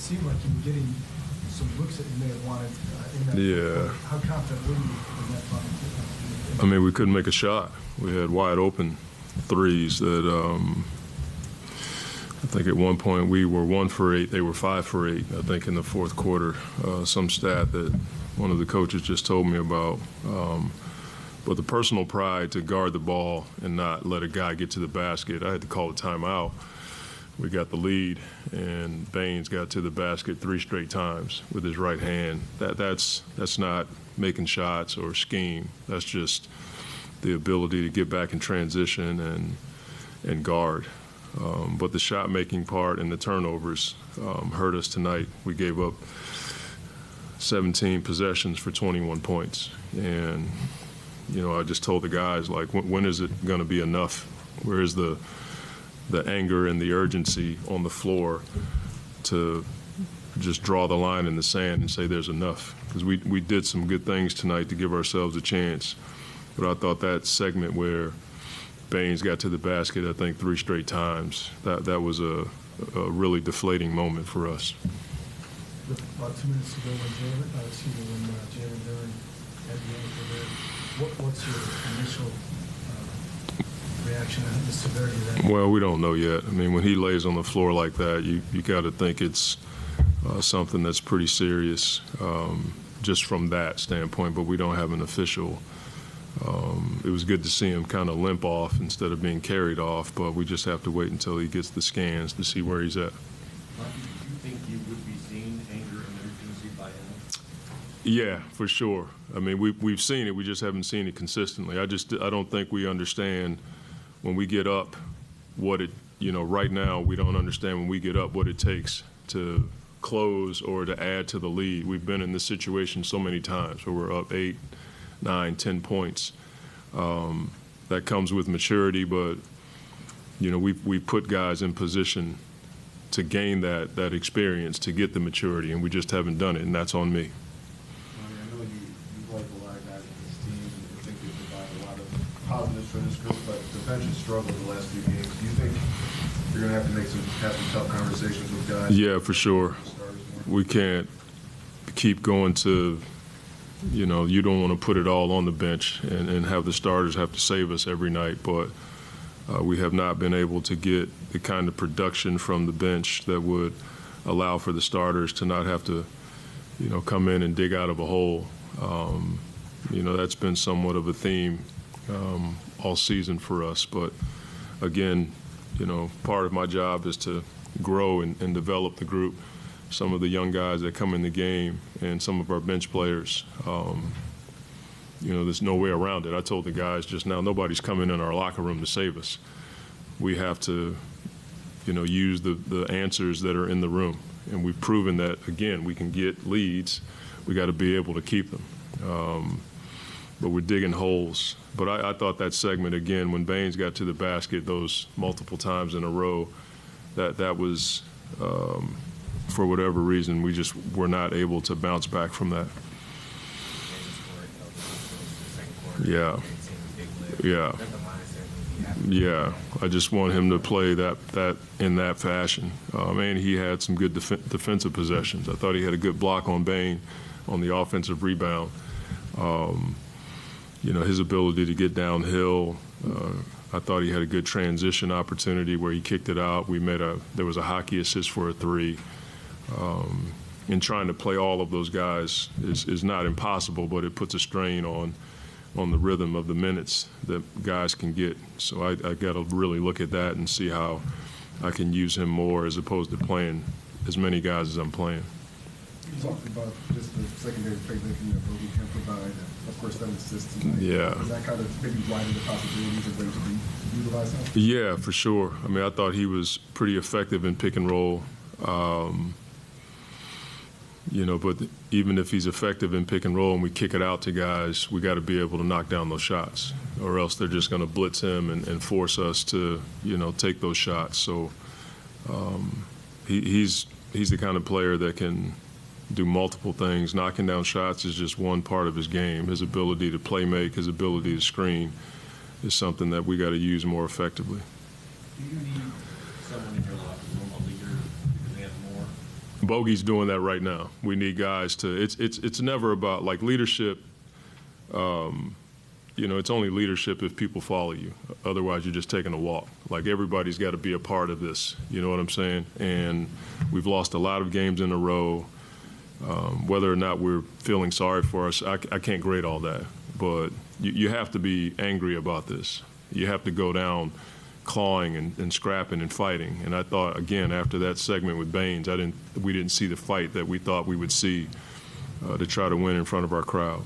seemed like you were getting some looks that you may have wanted in that. Yeah. How confident were you in that final? I mean, we couldn't make a shot. We had wide open threes that I think at one point we were 1 for 8. They were 5 for 8, I think, in the fourth quarter. Some stat that one of the coaches just told me about. But the personal pride to guard the ball and not let a guy get to the basket, I had to call a timeout. We got the lead, and Baines got to the basket 3 straight times with his right hand. That's not making shots or scheme. That's just the ability to get back in transition and guard. But the shot-making part and the turnovers hurt us tonight. We gave up 17 possessions for 21 points. And, you know, I just told the guys, like, when is it going to be enough? Where is the anger and the urgency on the floor to just draw the line in the sand and say there's enough? Because we did some good things tonight to give ourselves a chance. But I thought that segment where Baines got to the basket, I think, 3 straight times, that was a really deflating moment for us. About 2 minutes ago when Jalen Duren had the ankle there, what's your initial reaction and the severity of that? Well, we don't know yet. I mean, when he lays on the floor like that, you got to think it's something that's pretty serious just from that standpoint, but we don't have an official. It was good to see him kind of limp off instead of being carried off, but we just have to wait until he gets the scans to see where he's at. Monty, do you think you would be seeing anger and urgency by him? Yeah, for sure. I mean, we've seen it. We just haven't seen it consistently. I don't think we understand when we get up what it, right now we don't understand when we get up what it takes to close or to add to the lead. We've been in this situation so many times where we're up 8, 9, 10 points. That comes with maturity, but we put guys in position to gain that experience, to get the maturity, and we just haven't done it, and that's on me. I know you like a lot of guys on this team and think they provide a lot of positives for this group, but the bench has struggled the last few games. Do you think you're going to have to have some tough conversations with guys? Yeah, for sure. We can't keep going to, you don't want to put it all on the bench and have the starters have to save us every night, but we have not been able to get the kind of production from the bench that would allow for the starters to not have to, come in and dig out of a hole. That's been somewhat of a theme all season for us. But again, part of my job is to grow and develop the group. Some of the young guys that come in the game and some of our bench players, there's no way around it. I told the guys just now, nobody's coming in our locker room to save us. We have to, use the answers that are in the room. And we've proven that, again, we can get leads. We got to be able to keep them. But we're digging holes. But I thought that segment, again, when Baines got to the basket those multiple times in a row, that was, for whatever reason, we just were not able to bounce back from that. Yeah. I just want him to play that in that fashion. And he had some good defensive possessions. I thought he had a good block on Bain on the offensive rebound. His ability to get downhill. I thought he had a good transition opportunity where he kicked it out. There was a hockey assist for a 3. And trying to play all of those guys is not impossible, but it puts a strain on the rhythm of the minutes that guys can get. So I got to really look at that and see how I can use him more as opposed to playing as many guys as I'm playing. You talked about just the secondary playmaking that Bobby can provide, and of course that assists tonight. Yeah. Does that kind of maybe widen the possibilities of ways to be utilized now? Yeah, for sure. I mean, I thought he was pretty effective in pick and roll. But even if he's effective in pick and roll and we kick it out to guys, we got to be able to knock down those shots, or else they're just going to blitz him and force us to, take those shots. So he's the kind of player that can do multiple things. Knocking down shots is just one part of his game. His ability to play make, his ability to screen is something that we got to use more effectively. Do you need someone in your locker room, a leader, to demand more Bogey's doing that right now. We need guys to. It's never about like leadership. It's only leadership if people follow you. Otherwise, you're just taking a walk. Like everybody's got to be a part of this. You know what I'm saying? And we've lost a lot of games in a row. Whether or not we're feeling sorry for us, I can't grade all that. But you have to be angry about this. You have to go down clawing and scrapping and fighting. And I thought, again, after that segment with Baines, we didn't see the fight that we thought we would see to try to win in front of our crowd.